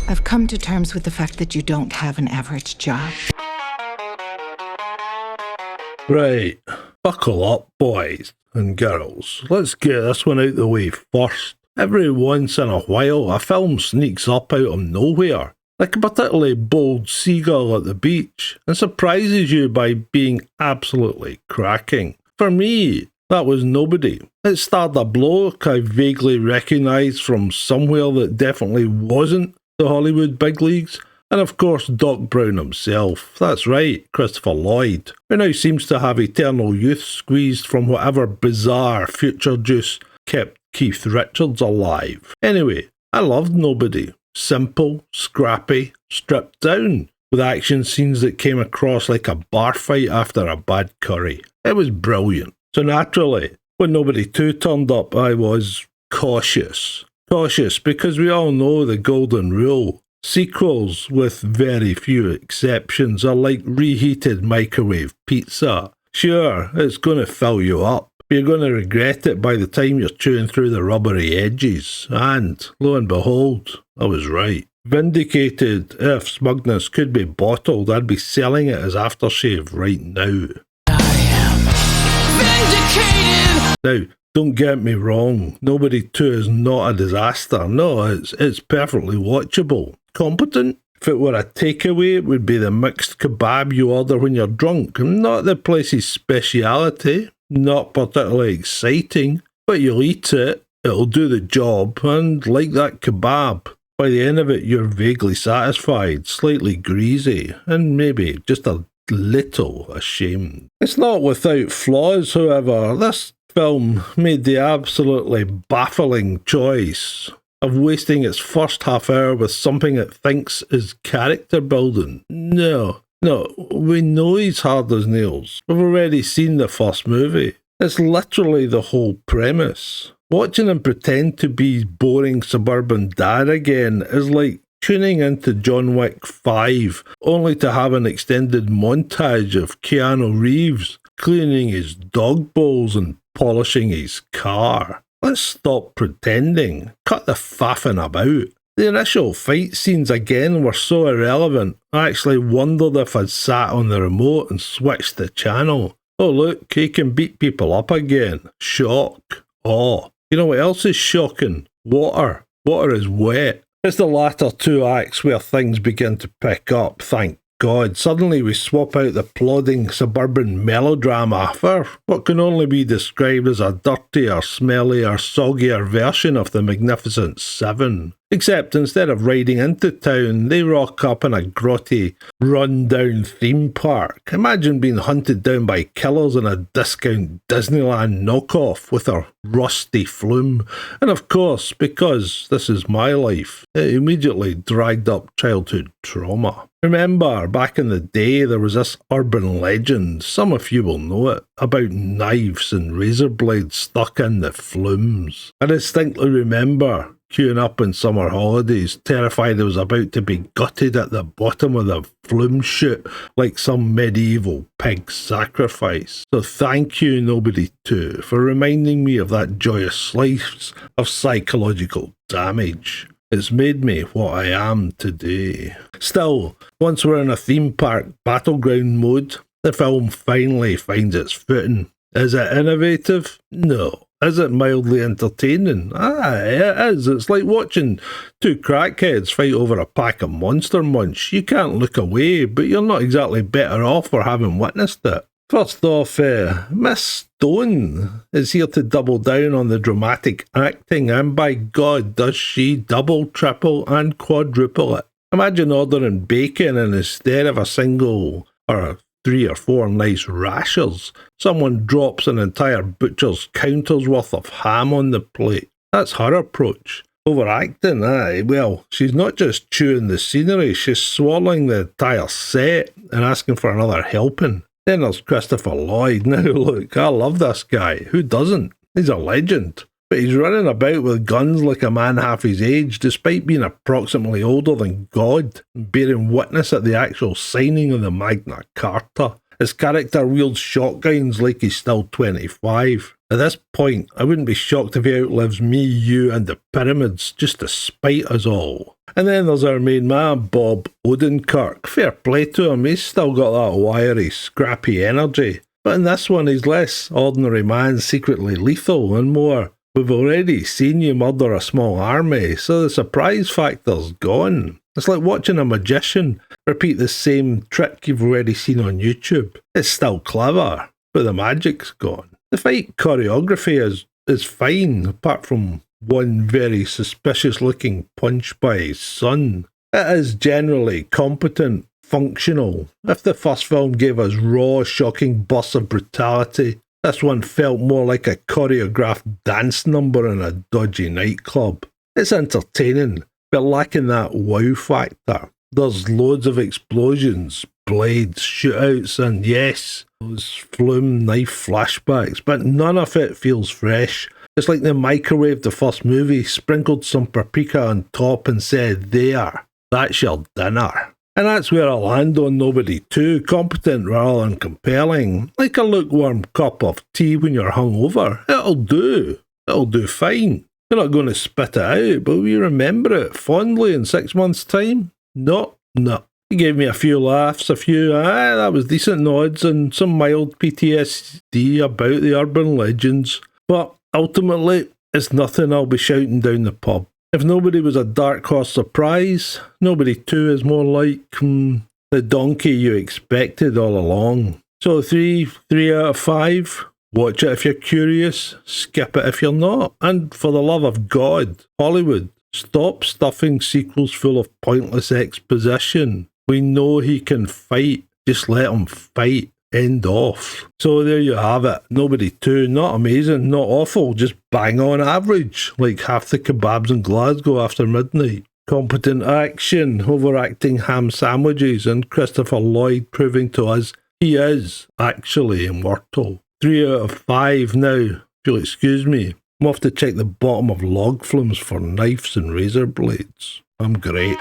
I've come to terms with the fact that you don't have an average job. Right, buckle up, boys and girls. Let's get this one out the way first. Every once in a while, a film sneaks up out of nowhere, like a particularly bold seagull at the beach, and surprises you by being absolutely cracking. For me, that was Nobody. It starred a bloke I vaguely recognised from somewhere that definitely wasn't the Hollywood big leagues, and of course Doc Brown himself. That's right, Christopher Lloyd, who now seems to have eternal youth squeezed from whatever bizarre future juice kept Keith Richards alive. Anyway, I loved Nobody. Simple, scrappy, stripped down, with action scenes that came across like a bar fight after a bad curry. It was brilliant. So naturally, when Nobody 2 turned up, I was cautious. Cautious because we all know the golden rule. Sequels, with very few exceptions, are like reheated microwave pizza. Sure, it's going to fill you up, but you're going to regret it by the time you're chewing through the rubbery edges. And, lo and behold, I was right. Vindicated. If smugness could be bottled, I'd be selling it as aftershave right now. Now, don't get me wrong, Nobody 2 is not a disaster. No, it's perfectly watchable. Competent? If it were a takeaway, it would be the mixed kebab you order when you're drunk. Not the place's speciality, not particularly exciting, but you'll eat it, it'll do the job, and like that kebab, by the end of it you're vaguely satisfied, slightly greasy, and maybe just a little ashamed. It's not without flaws, however. This film made the absolutely baffling choice of wasting its first half hour with something it thinks is character building. No, we know he's hard as nails. We've already seen the first movie. It's literally the whole premise. Watching him pretend to be boring suburban dad again is like tuning into John Wick 5, only to have an extended montage of Keanu Reeves cleaning his dog bowls and polishing his car. Let's stop pretending. Cut the faffing about. The initial fight scenes again were so irrelevant, I actually wondered if I'd sat on the remote and switched the channel. Oh look, he can beat people up again. Shock. Oh. You know what else is shocking? Water. Water is wet. It's the latter two acts where things begin to pick up, thank God. Suddenly we swap out the plodding suburban melodrama for what can only be described as a dirtier, smellier, soggier version of the Magnificent Seven. Except instead of riding into town, they rock up in a grotty, run-down theme park. Imagine being hunted down by killers in a discount Disneyland knockoff with a rusty flume. And of course, because this is my life, it immediately dragged up childhood trauma. Remember, back in the day, there was this urban legend, some of you will know it, about knives and razor blades stuck in the flumes. I distinctly remember queuing up in summer holidays, terrified I was about to be gutted at the bottom of the flume chute like some medieval pig sacrifice. So thank you, Nobody 2, for reminding me of that joyous slice of psychological damage. It's made me what I am today. Still, once we're in a theme park battleground mode, the film finally finds its footing. Is it innovative? No. Is it mildly entertaining? It is. It's like watching two crackheads fight over a pack of Monster Munch. You can't look away, but you're not exactly better off for having witnessed it. First off, Miss Stone is here to double down on the dramatic acting, and by God, does she double, triple, and quadruple it. Imagine ordering bacon and instead of a single or 3 or 4 nice rashers, someone drops an entire butcher's counter's worth of ham on the plate. That's her approach. Overacting, aye. Well, she's not just chewing the scenery, she's swallowing the entire set and asking for another helping. Then there's Christopher Lloyd. Now look, I love this guy. Who doesn't? He's a legend. But he's running about with guns like a man half his age, despite being approximately older than God, and bearing witness at the actual signing of the Magna Carta. His character wields shotguns like he's still 25. At this point, I wouldn't be shocked if he outlives me, you, and the pyramids just to spite us all. And then there's our main man, Bob Odenkirk. Fair play to him, he's still got that wiry, scrappy energy. But in this one, he's less ordinary man, secretly lethal, and more, we've already seen you murder a small army, so the surprise factor's gone. It's like watching a magician repeat the same trick you've already seen on YouTube. It's still clever, but the magic's gone. The fight choreography is fine, apart from one very suspicious-looking punch by his son. It is generally competent, functional. If the first film gave us raw, shocking bursts of brutality, this one felt more like a choreographed dance number in a dodgy nightclub. It's entertaining, but lacking that wow factor. There's loads of explosions, blades, shootouts, and yes, those flume knife flashbacks, but none of it feels fresh. It's like they microwaved the first movie, sprinkled some paprika on top and said, there, that's your dinner. And that's where I land on Nobody 2, competent rather than compelling. Like a lukewarm cup of tea when you're hungover. It'll do. It'll do fine. You're not going to spit it out, but will you remember it fondly in 6 months' time? No. It gave me a few laughs, that was decent nods, and some mild PTSD about the urban legends. But ultimately, it's nothing I'll be shouting down the pub. If Nobody was a dark horse surprise, Nobody 2 is more like the donkey you expected all along. So 3 out of 5. Watch it if you're curious, skip it if you're not. And for the love of God, Hollywood, stop stuffing sequels full of pointless exposition. We know he can fight, just let him fight. End off. So there you have it. Nobody 2, not amazing, not awful, just bang on average, like half the kebabs in Glasgow after midnight. Competent action, overacting ham sandwiches, and Christopher Lloyd proving to us he is actually immortal. 3 out of 5 now. If you'll excuse me, I'm off to check the bottom of log flumes for knives and razor blades. I'm great.